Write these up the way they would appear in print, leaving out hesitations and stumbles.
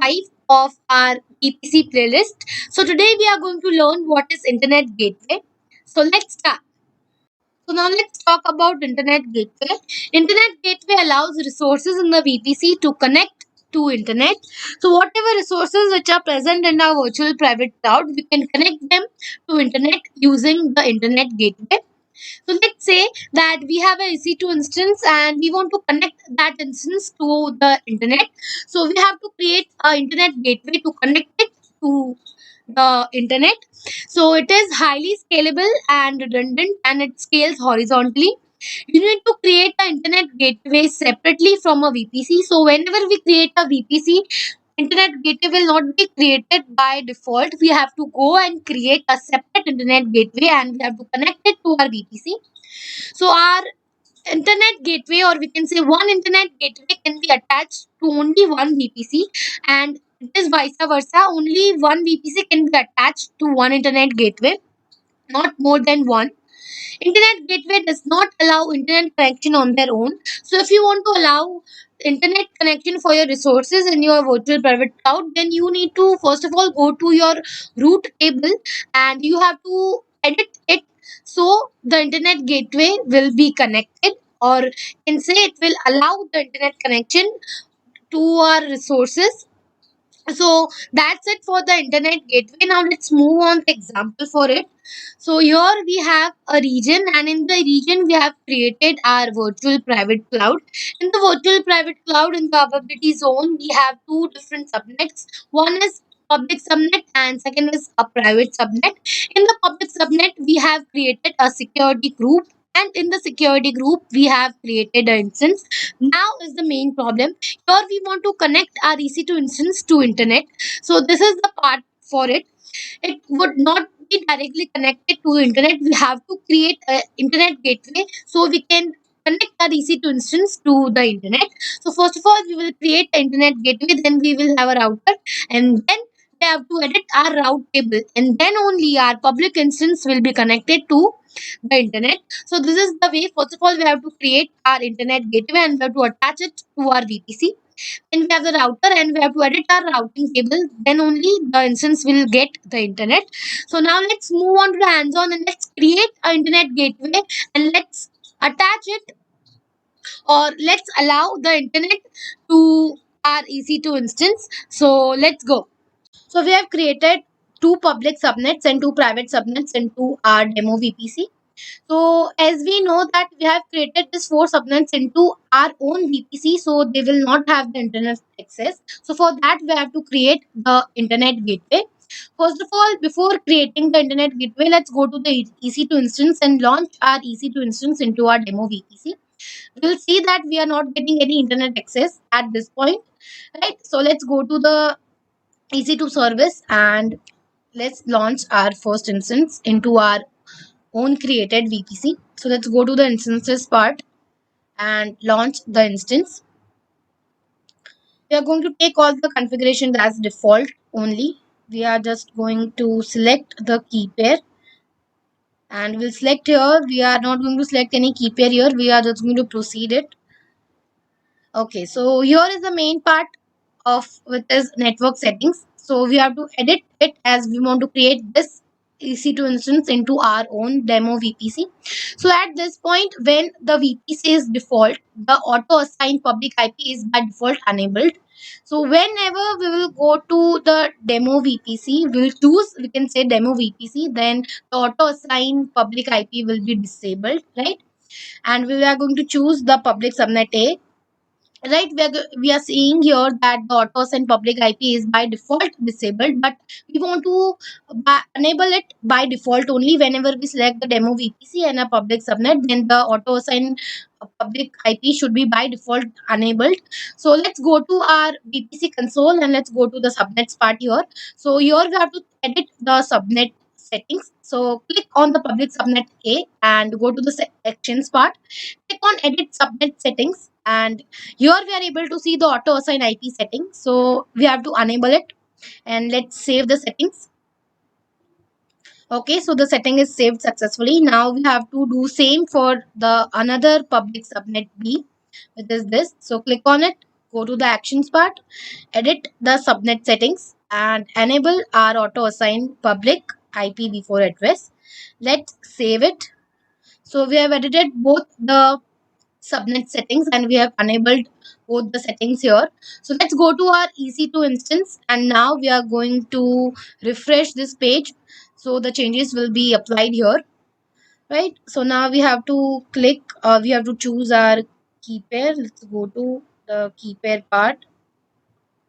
5 of our VPC playlist. So today we are going to learn what is Internet Gateway. So let's start. So now let's talk about Internet Gateway. Internet Gateway allows resources in the VPC to connect to Internet. So whatever resources which are present in our virtual private cloud, we can connect them to Internet using the Internet Gateway. So let's say that we have a EC2 instance and we want to connect that instance to the internet. So we have to create an internet gateway to connect it to the internet. So it is highly scalable and redundant and it scales horizontally. You need to create an internet gateway separately from a VPC. So whenever we create a VPC, internet gateway will not be created by default. We have to go and create a separate internet gateway and we have to connect it to our VPC. So our internet gateway, or we can say one internet gateway, can be attached to only one VPC, and it is vice versa. Only one VPC can be attached to one internet gateway, not more than one. Internet gateway does not allow internet connection on their own. So if you want to allow internet connection for your resources in your virtual private cloud, then you need to first of all go to your root table and you have to edit it so the internet gateway will be connected, or can say it will allow the internet connection to our resources. So that's it for the internet gateway. Now let's move on the example for it. So here we have a region, and in the region we have created our virtual private cloud. In the virtual private cloud, in the availability zone, we have two different subnets. One is public subnet and second is a private subnet. In the public subnet, we have created a security group, and in the security group we have created an instance. Now is the main problem. Here we want to connect our EC2 instance to internet. So this is the part for it. It would not be directly connected to the internet. We have to create an internet gateway so we can connect our EC2 instance to the internet. So first of all, we will create an internet gateway, then we will have a router, and then we have to edit our route table, and then only our public instance will be connected to the internet. So this is the way. First of all, we have to create our internet gateway and we have to attach it to our VPC. Then we have the router and we have to edit our routing table. Then only the instance will get the internet. So now let's move on to the hands-on and let's create an internet gateway and let's attach it, or let's allow the internet to our EC2 instance. So let's go. So we have created two public subnets and two private subnets into our demo VPC. So as we know that we have created these four subnets into our own VPC, so they will not have the internet access. So for that we have to create the internet gateway. First of all, before creating the internet gateway, let's go to the EC2 instance and launch our EC2 instance into our demo VPC. We'll see that we are not getting any internet access at this point, right? So let's go to the EC2 service and let's launch our first instance into our own created VPC. So let's go to the instances part and launch the instance. We are going to take all the configurations as default only. We are just going to select the key pair and we'll select here. We are not going to select any key pair here. We are just going to proceed it. Okay, so here is the main part of with is network settings. So we have to edit it as we want to create this EC2 instance into our own demo VPC. So at this point, when the VPC is default, the auto assign public IP is by default enabled. So whenever we will go to the demo VPC, we will choose, we can say demo VPC, then the auto assign public IP will be disabled, right? And we are going to choose the public subnet A. Right, we are seeing here that the autos and public IP is by default disabled, but we want to enable it by default only whenever we select the demo VPC and a public subnet. Then the auto assign public IP should be by default enabled. So let's go to our VPC console and let's go to the subnets part here. So here we have to edit the subnet settings. So click on the public subnet A and go to the sections part. Click on edit subnet settings, and here we are able to see the auto assign IP setting. So we have to enable it and let's save the settings. Okay, so the setting is saved successfully. Now we have to do same for the another public subnet B, which is this. So click on it go to the actions part, edit the subnet settings, and enable our auto assign public IPv4 address. Let's save it. So we have edited both the subnet settings and we have enabled both the settings here. So let's go to our EC2 instance, and now we are going to refresh this page. So the changes will be applied here, right? So now we have to click, we have to choose our key pair. Let's go to the key pair part,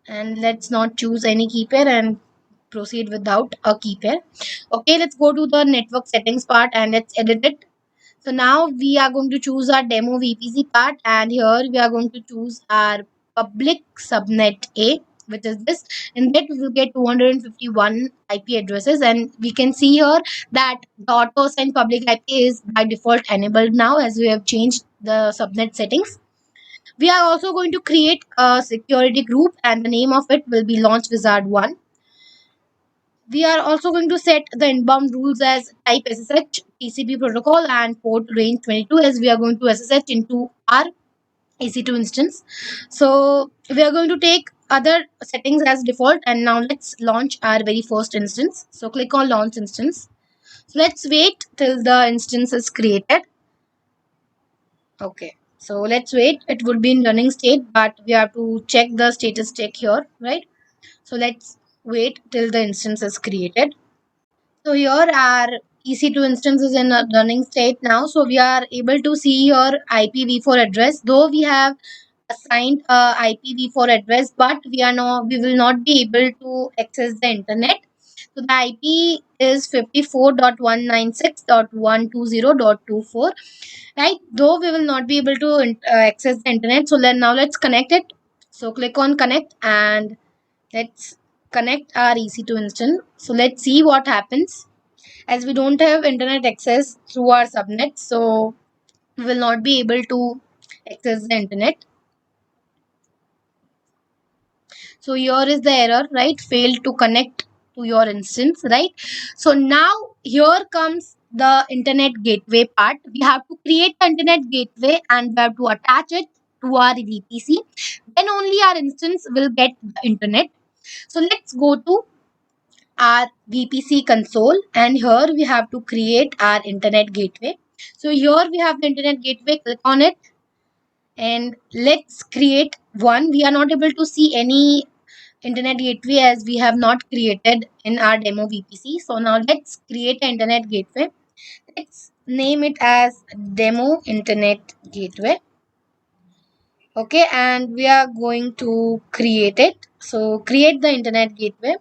and let's not choose any key pair and proceed without a key pair. Okay, let's go to the network settings part and let's edit it. So now we are going to choose our demo VPC part, and here we are going to choose our public subnet A, which is this. In that we will get 251 IP addresses, and we can see here that the auto assign public IP is by default enabled now as we have changed the subnet settings. We are also going to create a security group, and the name of it will be Launch Wizard 1. We are also going to set the inbound rules as type SSH, TCP protocol, and port range 22, as we are going to SSH into our EC2 instance. So we are going to take other settings as default, and now let's launch our very first instance. So click on launch instance. So let's wait till the instance is created. Okay. So let's wait. It would be in running state, but we have to check the status check here, right? So let's wait till the instance is created. So here our EC2 instance is in a running state now. So we are able to see your IPv4 address, though we have assigned a IPv4 address, but we will not be able to access the internet. So the IP is 54.196.120.24, right? Though we will not be able to access the internet. So then now let's connect it. So click on connect and let's connect our EC2 instance. So let's see what happens. As we don't have internet access through our subnet, so we will not be able to access the internet. So here is the error, right? Failed to connect to your instance, right? So now here comes the internet gateway part. We have to create the internet gateway and we have to attach it to our VPC. Then only our instance will get the internet. So let's go to our VPC console, and here we have to create our internet gateway. So here we have the internet gateway, click on it and let's create one. We are not able to see any internet gateway as we have not created in our demo VPC. So now let's create an internet gateway. Let's name it as demo internet gateway. Okay, and we are going to create it. So create the internet gateway.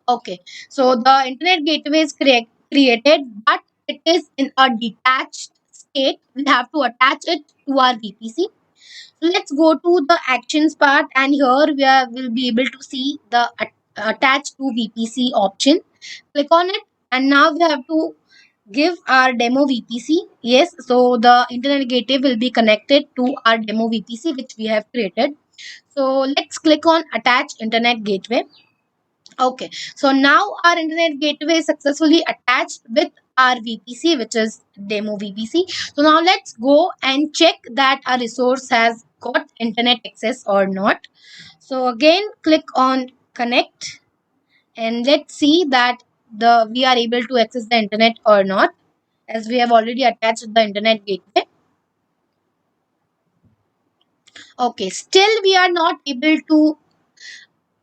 Okay, so the internet gateway is created, but it is in a detached state. We have to attach it to our VPC. So let's go to the actions part, and here will be able to see the attach to VPC option. Click on it, and now we have to give our demo VPC. Yes, so the internet gateway will be connected to our demo VPC which we have created. So let's click on attach internet gateway. Okay, so now our internet gateway is successfully attached with our VPC, which is demo VPC. So now let's go and check that our resource has got internet access or not. So again, click on connect and let's see that we are able to access the internet or not, as we have already attached the internet gateway. Okay, still we are not able to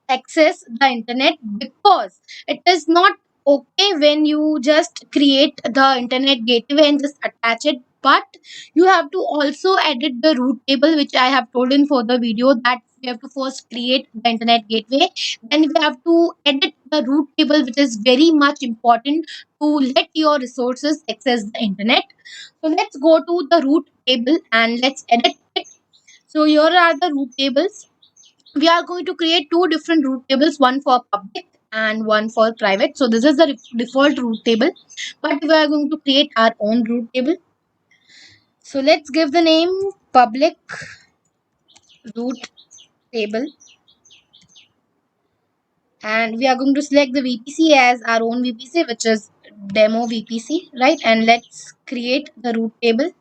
access the internet because it is not okay when you just create the internet gateway and just attach it, but you have to also edit the route table, which I have told in further video that we have to first create the internet gateway, then we have to edit the route table, which is very much important to let your resources access the internet. So let's go to the route table and let's edit it. So here are the route tables. We are going to create two different route tables, one for public and one for private. So this is the default route table, but we are going to create our own route table. So let's give the name public route table, and we are going to select the VPC as our own VPC, which is demo VPC, right? And let's create the route table.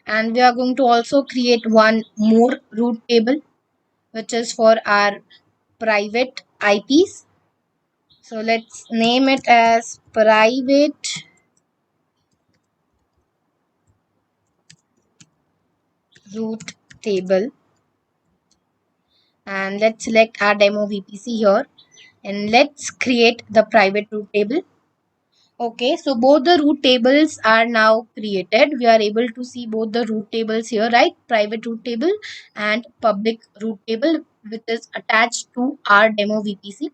And we are going to also create one more root table, which is for our private IPs. So let's name it as private root table, and let's select our demo VPC here, and let's create the private root table. Okay, so both the root tables are now created. We are able to see both the root tables here, right? Private root table and public root table, which is attached to our demo VPC.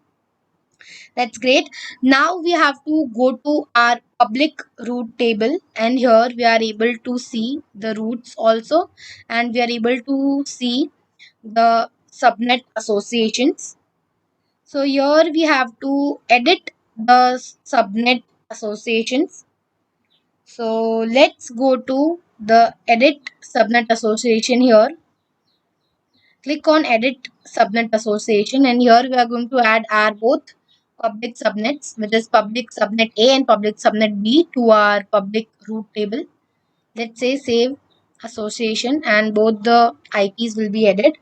That's great. Now we have to go to our public root table, and here we are able to see the roots also, and we are able to see the subnet associations. So here we have to edit the subnet associations. So let's go to the edit subnet association here. Click on edit subnet association, and here we are going to add our both public subnets, which is public subnet A and public subnet B, to our public root table. Let's say save association, and both the IPs will be added.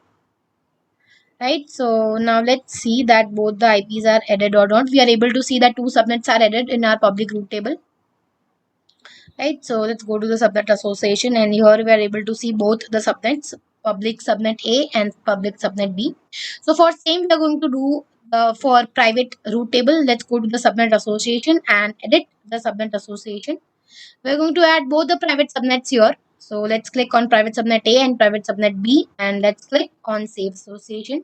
Right, so now let's see that both the IPs are added or not. We are able to see that two subnets are added in our public root table. Right, so let's go to the subnet association, and here we are able to see both the subnets, public subnet A and public subnet B. So for same we are going to do for private root table. Let's go to the subnet association and edit the subnet association. We're going to add both the private subnets here. So let's click on private subnet A and private subnet B, and let's click on save association.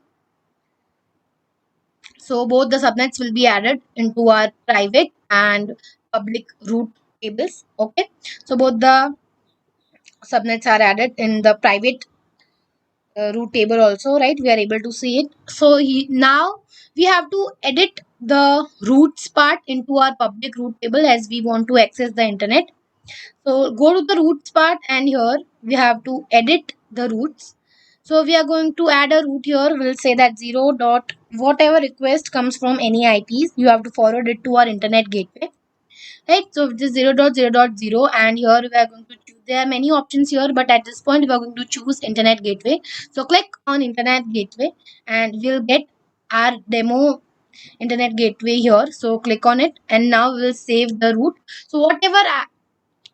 So both the subnets will be added into our private and public root tables. Okay, so both the subnets are added in the private root table also, right? We are able to see it. So now we have to edit the roots part into our public root table as we want to access the internet. So go to the roots part, and here we have to edit the roots. So we are going to add a root here. We'll say that 0 dot whatever request comes from any IPs, you have to forward it to our internet gateway. Right, so this 0 dot 0 dot 0, and here we are going to choose. There are many options here, but at this point we are going to choose internet gateway. So click on internet gateway, and we'll get our demo internet gateway here. So click on it, and now we'll save the root. So whatever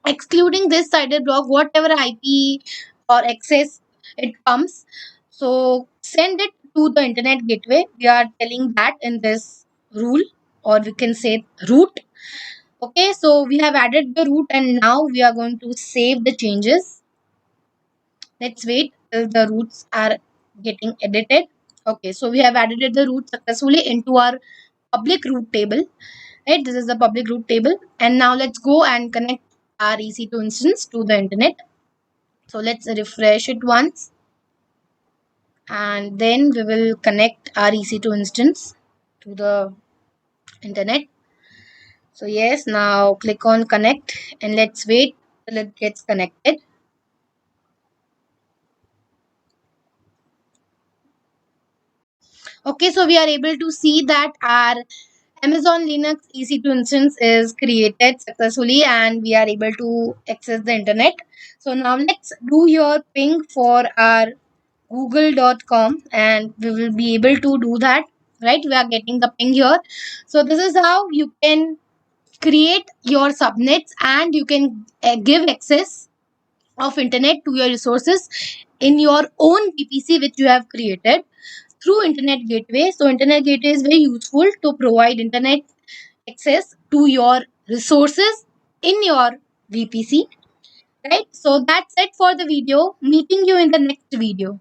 excluding this sided block, whatever IP or access it comes, so send it to the internet gateway. We are telling that in this rule, or we can say root. Okay, so we have added the root, and now we are going to save the changes. Let's wait till the roots are getting edited. Okay, so we have added the root successfully into our public root table. Right, this is the public root table, and now let's go and connect our EC2 instance to the internet. So let's refresh it once, and then we will connect our EC2 instance to the internet. So yes, now click on connect, and let's wait till it gets connected. Okay, so we are able to see that our Amazon Linux EC2 instance is created successfully, and we are able to access the internet. So now let's do your ping for our google.com, and we will be able to do that. Right, we are getting the ping here. So this is how you can create your subnets, and you can give access of internet to your resources in your own VPC which you have created through internet gateway. So internet gateway is very useful to provide internet access to your resources in your VPC. Right, so that's it for the video. Meeting you in the next video.